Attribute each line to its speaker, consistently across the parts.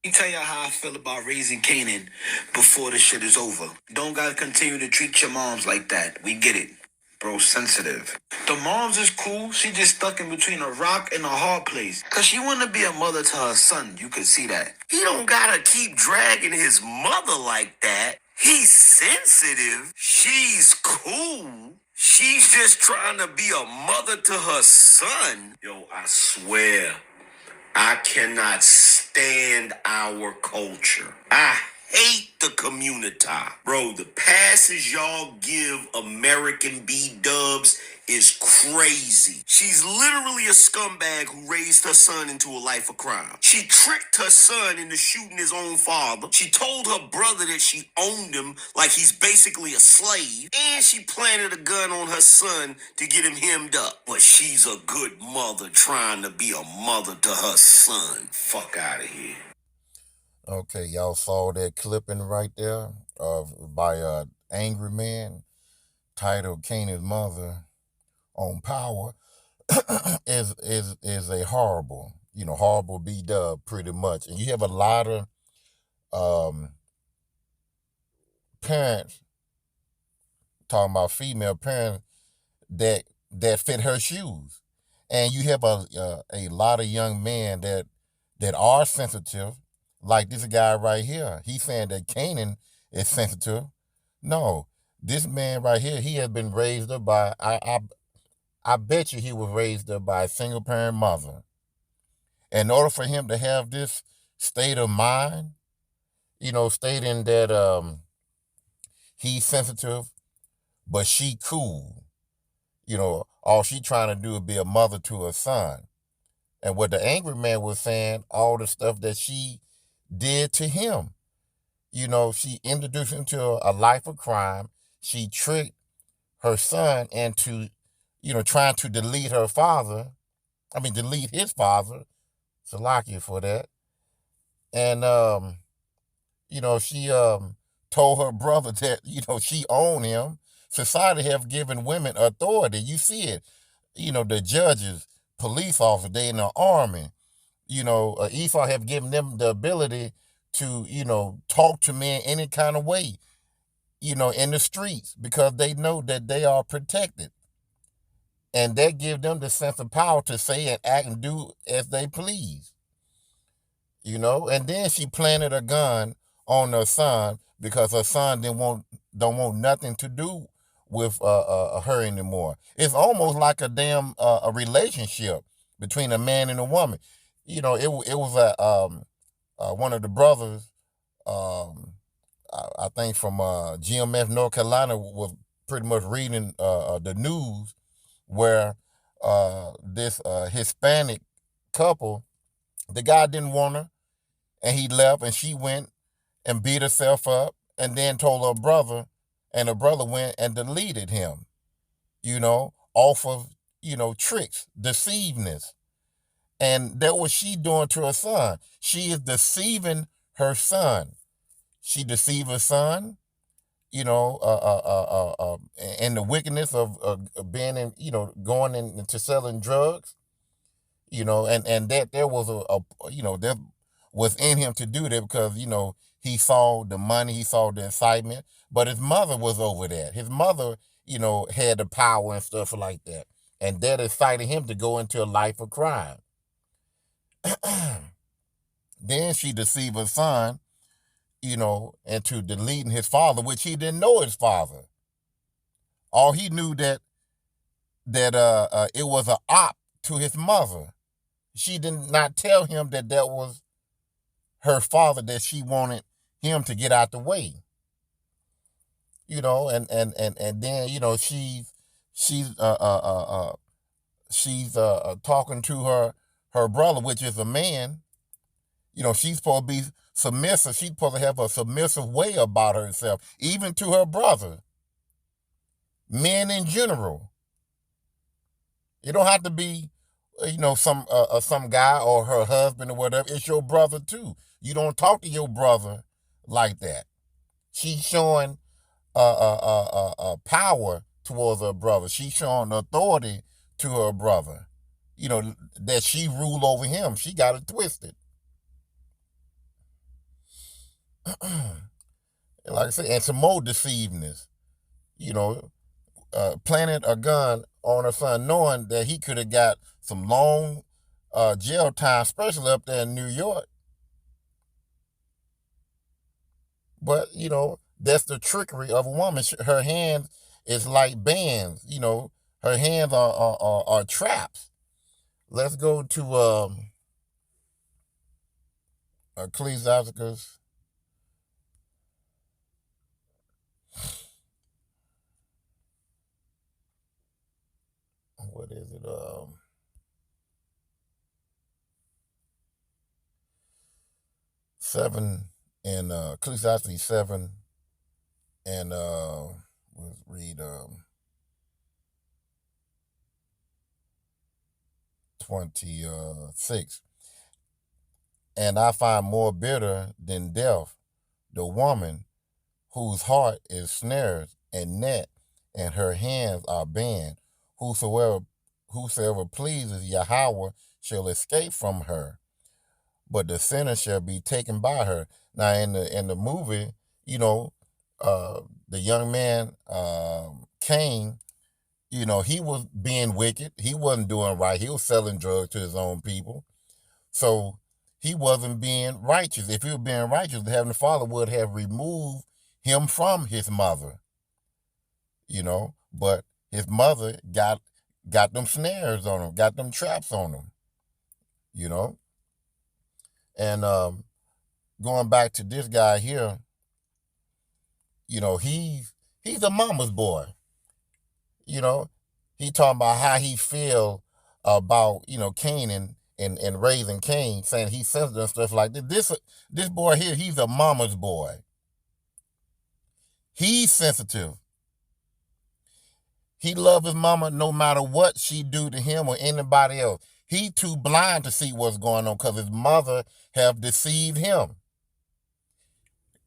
Speaker 1: me tell y'all how I feel about raising Canaan before the shit is over. Don't gotta continue to treat your moms like that. We get it. Bro, sensitive. The moms is cool. She just stuck in between a rock and a hard place. Cause she wanna be a mother to her son. You could see that.
Speaker 2: He don't gotta keep dragging his mother like that. He's sensitive. She's cool. She's just trying to be a mother to her son. Yo, I swear, I cannot stand our culture. I hate the community. Bro, the passes y'all give American B-dubs is crazy. She's literally a scumbag who raised her son into a life of crime. She tricked her son into shooting his own father. She told her brother that she owned him like he's basically a slave. And she planted a gun on her son to get him hemmed up. But she's a good mother trying to be a mother to her son. Fuck out of here.
Speaker 3: Okay, y'all saw that clipping right there by a angry man titled Kanan's Mother on Power is a horrible B-dub pretty much. And you have a lot of parents talking about female parents that fit her shoes. And you have a lot of young men that are sensitive, like this guy right here. He's saying that Kanan is sensitive. No, this man right here, he has been raised up by I bet you he was raised up by a single parent mother. In order for him to have this state of mind, stating that he's sensitive, but she cool. All she trying to do is be a mother to her son. And what the angry man was saying, all the stuff that she did to him. She introduced him to a life of crime. She tricked her son into, trying to delete his father. Salakia for that. And, she told her brother that, she owned him. Society have given women authority. You see it. The judges, police officers, they in the army. Esau have given them the ability to, talk to men any kind of way, in the streets because they know that they are protected. And that give them the sense of power to say and act and do as they please. And then she planted a gun on her son because her son don't want nothing to do with her anymore. It's almost like a damn a relationship between a man and a woman. It was one of the brothers, I think from GMF North Carolina, was pretty much reading the news where this Hispanic couple, the guy didn't want her, and he left, and she went and beat herself up, and then told her brother, and her brother went and deleted him, off of, tricks, deceiveness. And that was she doing to her son. She is deceiving her son. She deceived her son, and the wickedness of being in, going into selling drugs, and that there was that was in him to do that because, he saw the money, he saw the excitement, but his mother was over that. His mother, had the power and stuff like that. And that excited him to go into a life of crime. Then she deceived her son, into deleting his father, which he didn't know his father. All he knew that it was an op to his mother. She did not tell him that was her father, that she wanted him to get out the way. And then, she's talking to her brother, which is a man. She's supposed to be submissive. She's supposed to have a submissive way about herself, even to her brother. Men in general. You don't have to be, some guy or her husband or whatever. It's your brother too. You don't talk to your brother like that. She's showing power towards her brother. She's showing authority to her brother. That she ruled over him. She got it twisted. Like I said, and some more deceivingness. You know, planted a gun on her son, knowing that he could have got some long jail time, especially up there in New York. But that's the trickery of a woman. Her hands is like bands. Her hands are traps. Let's go to Ecclesiasticus. What is it? 7 in Ecclesiastes 7 and let's read 26. And I find more bitter than death the woman whose heart is snares and net, and her hands are banned. Whosoever pleases Yahweh shall escape from her, but the sinner shall be taken by her. Now, in the movie, the young man Cain, he was being wicked. He wasn't doing right. He was selling drugs to his own people. So he wasn't being righteous. If he was being righteous, the Heavenly Father would have removed him from his mother. But his mother got them snares on him, got them traps on him. And going back to this guy here, he's a mama's boy. He talking about how he feel about Cain and raising Cain, saying he's sensitive and stuff like this. This boy here, he's a mama's boy. He's sensitive. He loves his mama no matter what she do to him or anybody else. He too blind to see what's going on because his mother have deceived him.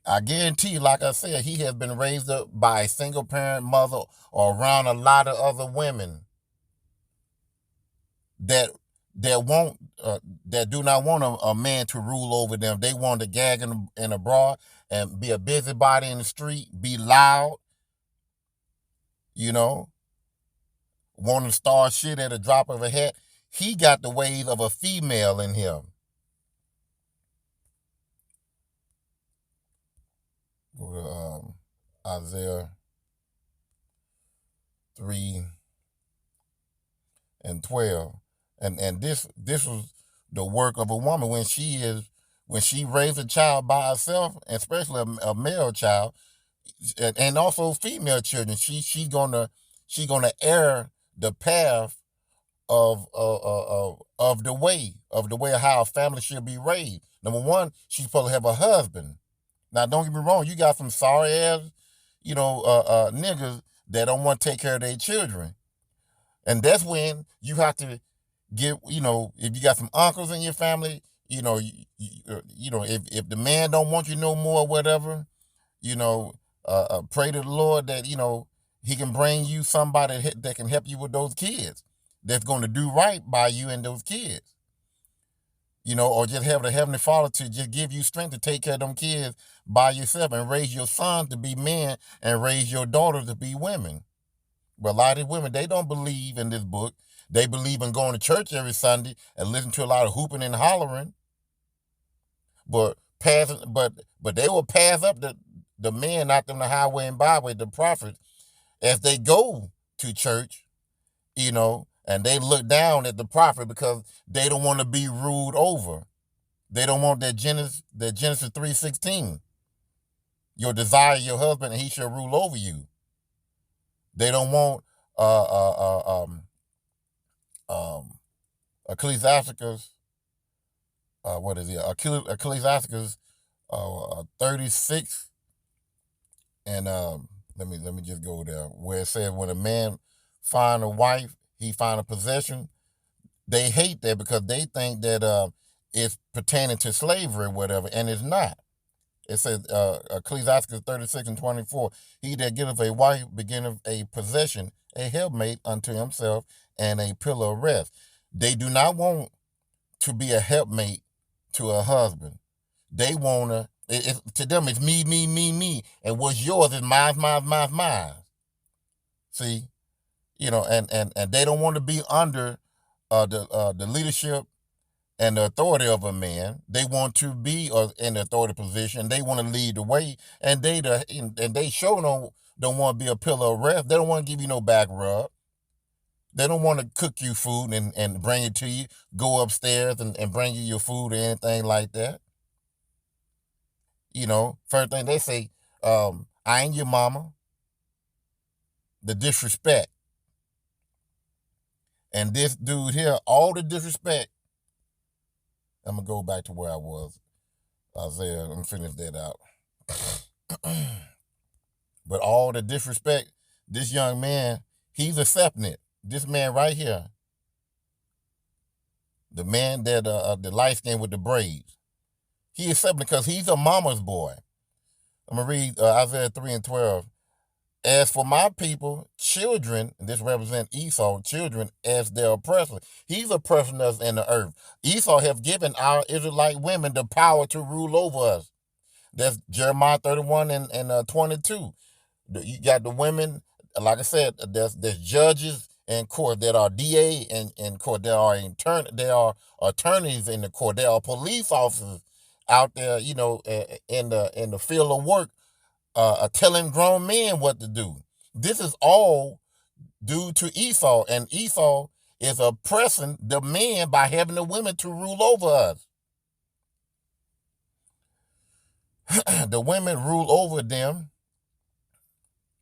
Speaker 3: I guarantee you, like I said, he has been raised up by a single parent mother or around a lot of other women that do not want a man to rule over them. They want to gag in a bra and be a busybody in the street, be loud, want to start shit at a drop of a hat. He got the ways of a female in him. Go to Isaiah 3 and 12. And this was the work of a woman when she raised a child by herself, especially a male child, and also female children. She's gonna air the path of the way of how a family should be raised. Number one, she's supposed to have a husband. Now, don't get me wrong, you got some sorry ass, niggas that don't want to take care of their children. And that's when you have to get, if you got some uncles in your family, if the man don't want you no more or whatever, pray to the Lord that, he can bring you somebody that can help you with those kids, that's going to do right by you and those kids. Or just have the Heavenly Father to just give you strength to take care of them kids by yourself and raise your sons to be men and raise your daughters to be women. But a lot of these women, they don't believe in this book. They believe in going to church every Sunday and listening to a lot of hooping and hollering. But they will pass up the men out on the highway and byway, the prophets, as they go to church, and they look down at the prophet because they don't want to be ruled over. They don't want that Genesis 3:16. Your desire your husband and he shall rule over you. They don't want Ecclesiasticus. What is it? Ecclesiasticus 36. And let me just go there where it says when a man find a wife, he find a possession. They hate that because they think that it's pertaining to slavery or whatever, and it's not. It says Ecclesiastes 36 and 24, he that getteth a wife beginneth a possession, a helpmate unto himself, and a pillar of rest. They do not want to be a helpmate to a husband. They want to To them, it's me, me, me, me, and what's yours is mine, mine, mine, mine. See, and they don't want to be under the leadership and the authority of a man. They want to be in the authority position. They want to lead the way, and they sure don't want to be a pillar of rest. They don't want to give you no back rub. They don't want to cook you food and bring it to you, go upstairs and bring you your food or anything like that. First thing they say, I ain't your mama. The disrespect. And this dude here, all the disrespect. I'm going to go back to where I was. Isaiah, I'm finish that out. But all the disrespect, this young man, he's accepting it. This man right here, the man that the light skin with the braids, he accepting it because he's a mama's boy. I'm going to read Isaiah 3:12. As for my people, children, and this represents Esau, children as their oppressor. He's oppressing us in the earth. Esau have given our Israelite women the power to rule over us. That's Jeremiah 31 and 22. You got the women, like I said, there's judges in court that are DA in court. There are attorneys in the court. There are police officers out there, in the field of work, telling grown men what to do. This is all due to Esau, and Esau is oppressing the men by having the women to rule over us. The women rule over them,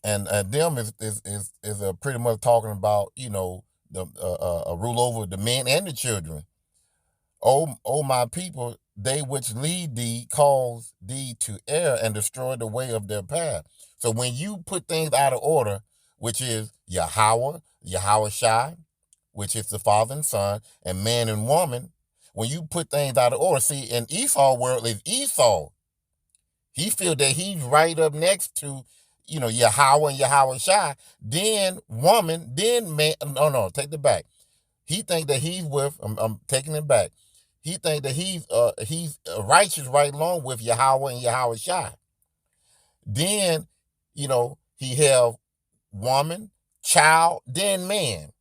Speaker 3: and them is pretty much talking about the rule over the men and the children. Oh my people, they which lead thee cause thee to err and destroy the way of their path. So when you put things out of order, which is Yahweh Shai, which is the Father and Son, and man and woman, when you put things out of order, see, in Esau world is Esau. He feel that he's right up next to, Yahweh and Yahweh Shai, then woman, then man. No, take it back. He think that he's with, I'm taking it back. He think that he's righteous right along with Yahweh and Yahweh Shai. Then, he have woman, child, then man.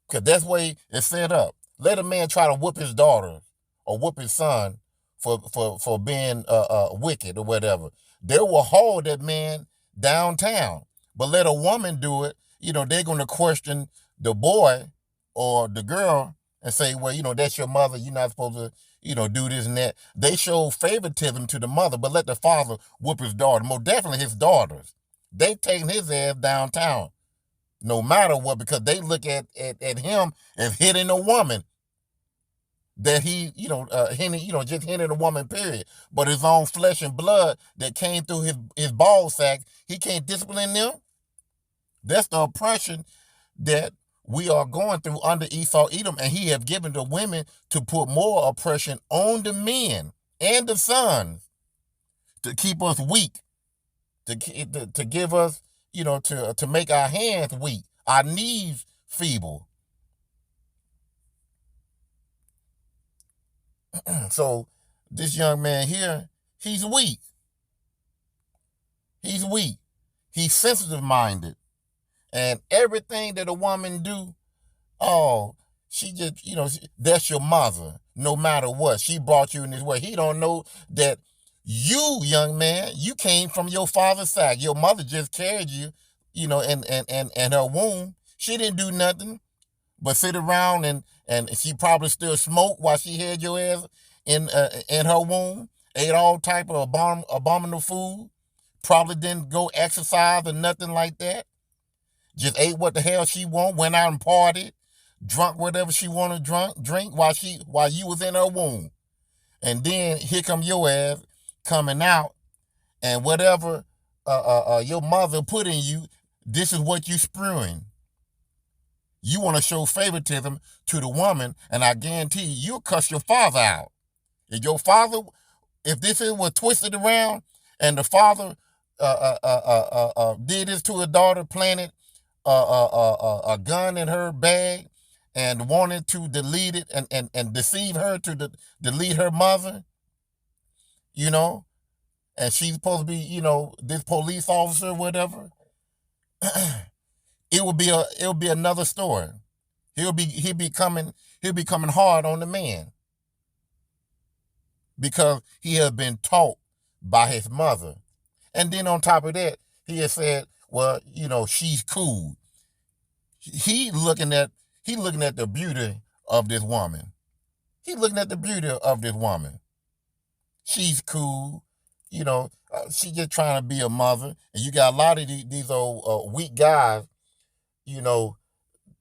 Speaker 3: Because that's the way it's set up. Let a man try to whoop his daughter or whoop his son for being wicked or whatever. They will haul that man downtown. But let a woman do it, they're going to question the boy or the girl and say, well, that's your mother. You're not supposed to, do this and that. They show favoritism to the mother, but let the father whoop his daughter. Most definitely his daughters. They taking his ass downtown, no matter what, because they look at him as hitting a woman. That he, just hitting a woman, period. But his own flesh and blood that came through his ball sack, he can't discipline them. That's the oppression that we are going through under Esau Edom, and he have given the women to put more oppression on the men and the sons to keep us weak, to give us, to make our hands weak, our knees feeble. So this young man here, he's weak. He's weak. He's sensitive minded. And everything that a woman do, oh, she just, that's your mother, no matter what. She brought you in this way. He don't know that you, young man, you came from your father's side. Your mother just carried you, in her womb. She didn't do nothing but sit around and she probably still smoked while she had your ass in her womb, ate all type of abominable food, probably didn't go exercise or nothing like that. Just ate what the hell she want, went out and partied, drunk whatever she wanted to drink while you was in her womb. And then here come your ass coming out, and whatever your mother put in you, this is what you spewing. You want to show favoritism to the woman, and I guarantee you'll cuss your father out. If this was twisted around, and the father did this to a daughter, planted a gun in her bag, and wanted to delete it and deceive her to delete her mother, and she's supposed to be, this police officer or whatever, it would be another story. He'll be coming hard on the man because he has been taught by his mother. And then on top of that, he has said, well, she's cool. He looking at the beauty of this woman. He's looking at the beauty of this woman. She's cool. She just trying to be a mother. And you got a lot of these old weak guys, you know,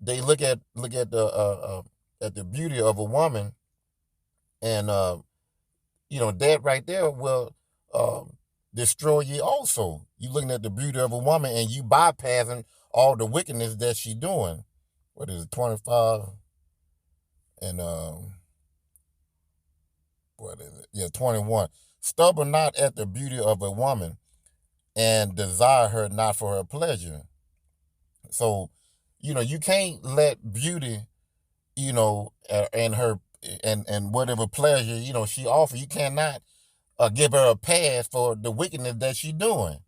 Speaker 3: they look at the beauty of a woman, and that right there will destroy you. Also, you looking at the beauty of a woman and you bypassing all the wickedness that she doing. What is it, 25 and what is it? Yeah, 21. Stubborn not at the beauty of a woman, and desire her not for her pleasure. So, you can't let beauty, and her and whatever pleasure she offer. You cannot give her a pass for the wickedness that she's doing.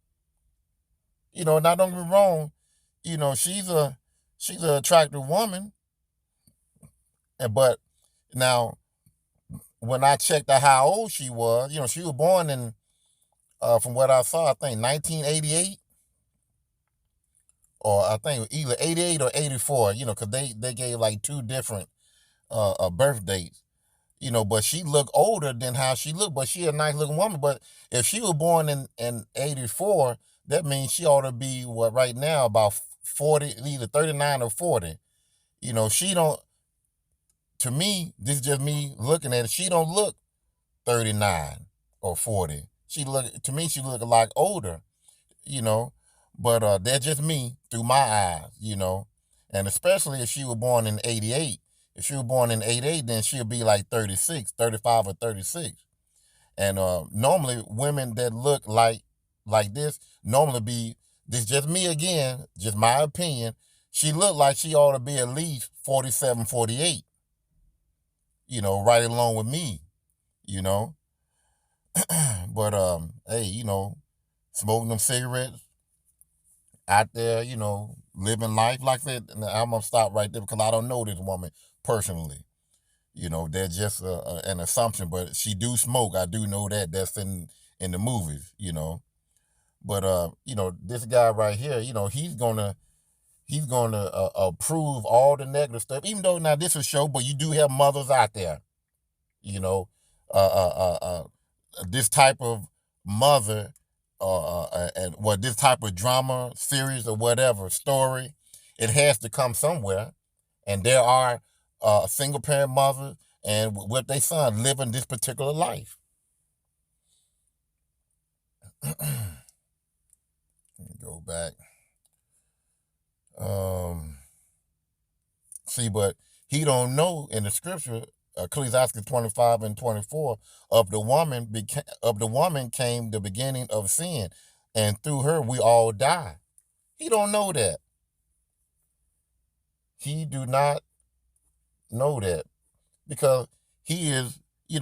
Speaker 3: Not don't get me wrong. She's a attractive woman, but now when I checked out how old she was, she was born in, from what I saw, I think 1988, or I think either 88 or 84. Because they gave like two different birth dates. But she looked older than how she looked, but she a nice looking woman. But if she was born in 84, that means she ought to be, what, right now, about 40, either 39 or 40. She don't, to me, this is just me looking at it, she don't look 39 or 40. To me, she look a lot older, you know. But that's just me through my eyes. And especially if she was born in 88. If she was born in 88, then she'll be like 36, 35 or 36. And normally women that look like this normally be, this just me again, just my opinion, she look like she ought to be at least 47, 48, right along with me, you know. But hey, smoking them cigarettes out there, living life like that. And I'm gonna stop right there because I don't know this woman personally. That's just an assumption, but she do smoke. I do know that. That's in the movies. But this guy right here, he's gonna approve all the negative stuff. Even though now this is a show, but you do have mothers out there, you know, uh, uh, uh, uh, this type of mother, and what, this type of drama series or whatever story, it has to come somewhere, and there are single parent mothers and with their son living this particular life. Go back. See, but he don't know in the scripture, Ecclesiastes 25 and 24, of the woman came the beginning of sin, and through her we all die. He don't know that. He do not know that because he is, he's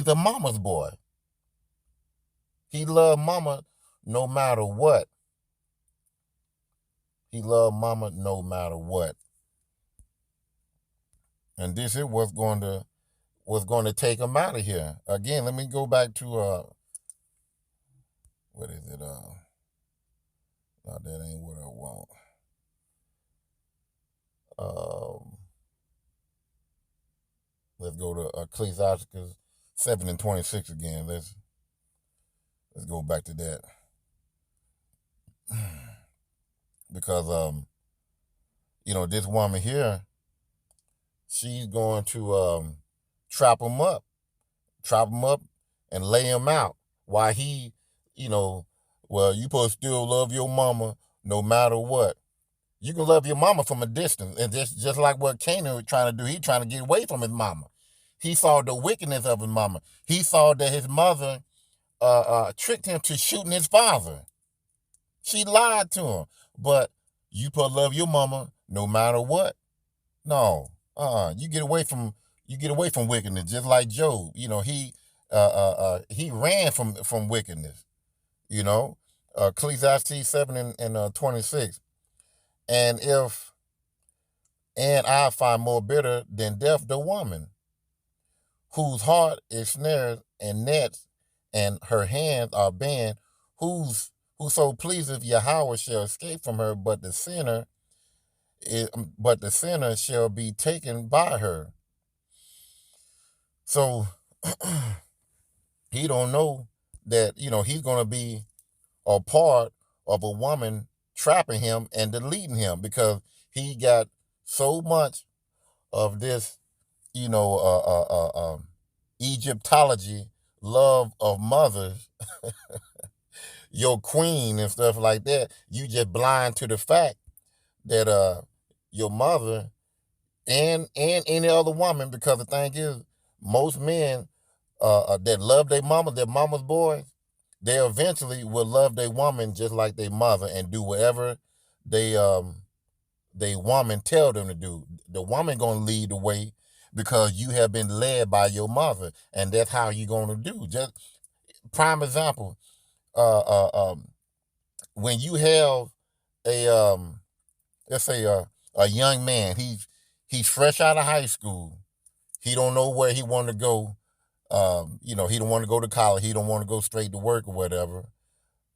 Speaker 3: a mama's boy. He love mama no matter what. He loved mama no matter what. And this is what's going to take him out of here. Again, let me go back to what is it? No, that ain't what I want. Let's go to Ecclesiastes 7 and 26 again. Let's go back to that. Because this woman here, she's going to trap him up and lay him out while he, well, you supposed to still love your mama no matter what. You can love your mama from a distance. And just like what Canaan was trying to do, he trying to get away from his mama. He saw the wickedness of his mama. He saw that his mother tricked him to shooting his father. She lied to him. But you supposed to love your mama no matter what. No. You get away from wickedness, just like Job. He he ran from wickedness. You know, Ecclesiastes 7 and 26. And if and I find more bitter than death the woman, whose heart is snares and nets, and her hands are banned, whoso pleaseth Yahweh shall escape from her, but the sinner shall be taken by her. So he don't know that, he's gonna be a part of a woman trapping him and deleting him, because he got so much of this, Egyptology, love of mothers, your queen and stuff like that. You just blind to the fact that your mother and any other woman, because the thing is, most men that love their mama's boys, they eventually will love their woman just like their mother and do whatever they woman tell them to do. The woman gonna lead the way because you have been led by your mother, and that's how you gonna do. Just prime example, uh, uh, um, when you have a let's say a young man, he's fresh out of high school, he don't know where he want to go. He don't want to go to college, he don't want to go straight to work or whatever.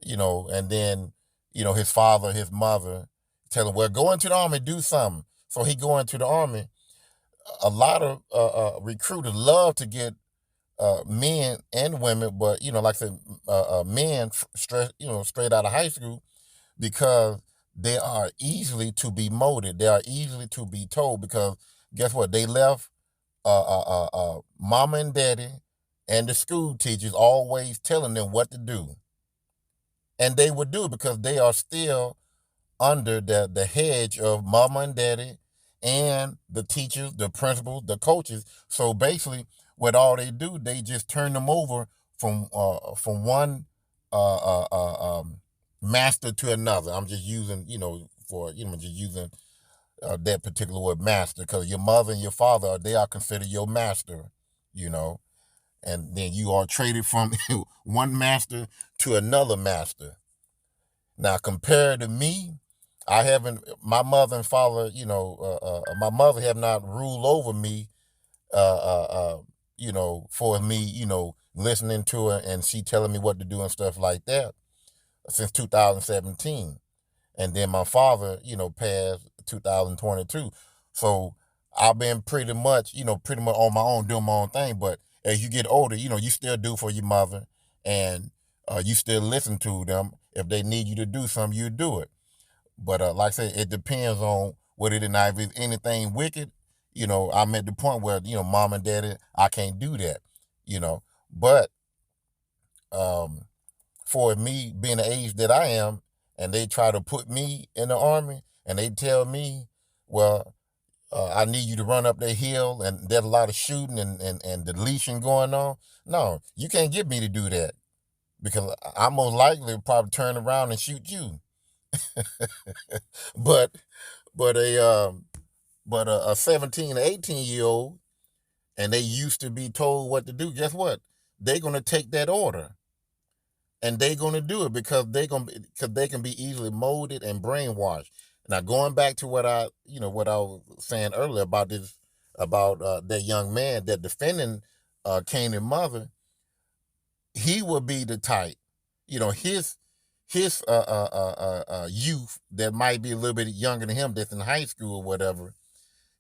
Speaker 3: And then, his father, his mother tell him, well, go into the army, do something. So he go into the army. A lot of recruiters love to get men and women, but like I said, men straight out of high school, because they are easily to be molded. They are easily to be told, because guess what? They left mama and daddy and the school teachers always telling them what to do. And they would do it because they are still under the hedge of mama and daddy and the teachers, the principals, the coaches. So basically, what all they do, they just turn them over from one master to another. I'm just using, just using that particular word, master, because your mother and your father, they are considered your master, you know, and then you are traded from one master to another master. Now, compared to me, I haven't, my mother and father, my mother have not ruled over me, for me, listening to her and she telling me what to do and stuff like that since 2017. And then my father, passed 2022. So I've been pretty much on my own, doing my own thing. But as you get older, you still do for your mother, and you still listen to them. If they need you to do something, you do it. But like I said, it depends on what it is. Now, if it's anything wicked, I'm at the point where, mom and daddy, I can't do that, But um, for me being the age that I am, and they try to put me in the army, and they tell me, well, I need you to run up that hill, and there's a lot of shooting and deletion going on. No, you can't get me to do that, because I most likely probably turn around and shoot you. But but a 17 or 18-year old, and they used to be told what to do, guess what? They're gonna take that order, and they're gonna do it because they can be easily molded and brainwashed. Now, going back to what I was saying earlier about that young man that defending Canaan's mother, he would be the type, his youth that might be a little bit younger than him, that's in high school or whatever.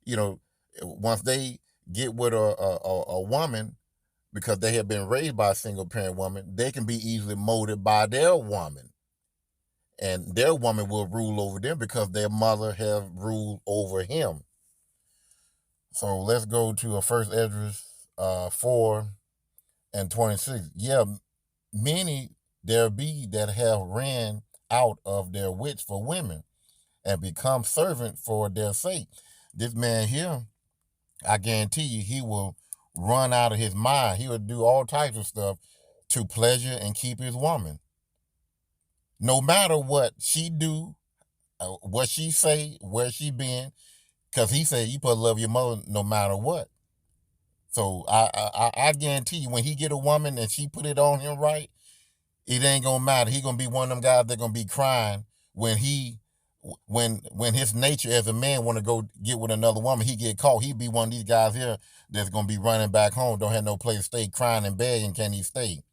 Speaker 3: You know, once they get with a woman, because they have been raised by a single parent woman, they can be easily molded by their woman, and their woman will rule over them because their mother have ruled over him. So let's go to a First Esdras 4:26. Yeah, many there be that have ran out of their wits for women and become servant for their sake. This man here, I guarantee you, he will run out of his mind. He will do all types of stuff to pleasure and keep his woman. No matter what she do, what she say, where she been, because he said you supposed to love your mother no matter what. So I guarantee you, when he get a woman and she put it on him right, it ain't gonna matter. He gonna be one of them guys that gonna be crying when when his nature as a man want to go get with another woman. He get caught. He be one of these guys here that's gonna be running back home, don't have no place to stay, crying and begging, can he stay?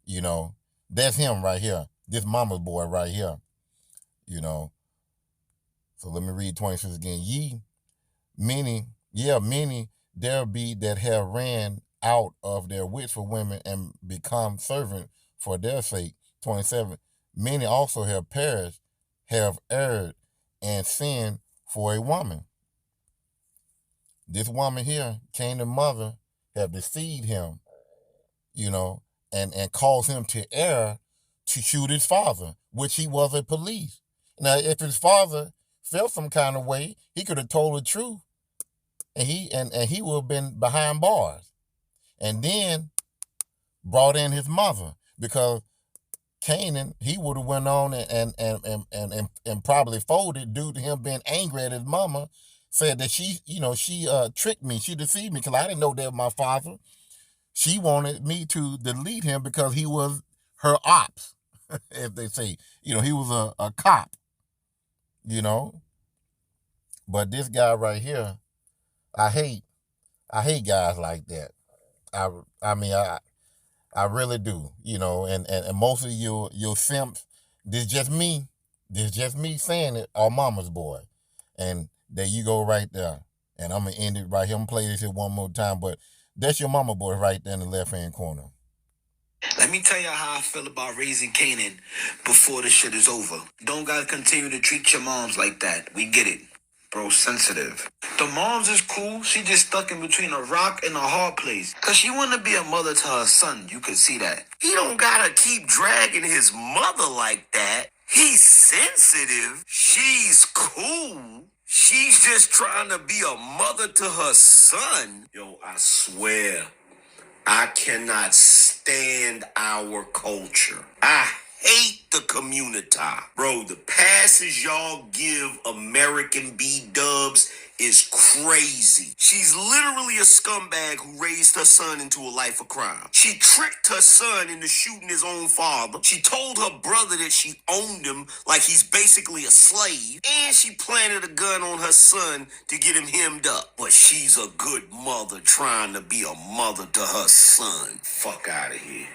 Speaker 3: You know, that's him right here. This mama's boy right here. You know. So let me read 26 again. Many there be that have ran out of their wits for women and become servant for their sake. 27. Many also have perished, have erred, and sinned for a woman. This woman here, Cain the mother, have deceived him, and caused him to err to shoot his father, which he was a police. Now, if his father felt some kind of way, he could have told the truth, and he would have been behind bars, and then brought in his mother, because Canaan, he would have went on and probably folded due to him being angry at his mama, said that she tricked me, she deceived me, because I didn't know that was my father. She wanted me to delete him because he was her ops, as they say. He was a cop, you know. But this guy right here, I hate guys like that. I mean, I really do, and most of your simps, this just me. This just me saying it, our mama's boy. And there you go right there. And I'm going to end it right here. I'm going to play this here one more time, but that's your mama boy right there in the left-hand corner.
Speaker 1: Let me tell you how I feel about raising Canaan before the shit is over. Don't gotta continue to treat your moms like that. We get it. Bro, sensitive. The moms is cool. She just stuck in between a rock and a hard place. Cause she wanna be a mother to her son. You could see that.
Speaker 2: He don't gotta keep dragging his mother like that. He's sensitive. She's cool. She's just trying to be a mother to her son. Yo, I swear, I cannot stand our culture. I hate the community. Bro, the passes y'all give American B-dubs is crazy. She's literally a scumbag who raised her son into a life of crime. She tricked her son into shooting his own father. She told her brother that she owned him like he's basically a slave. And she planted a gun on her son to get him hemmed up. But she's a good mother trying to be a mother to her son. Fuck out of here.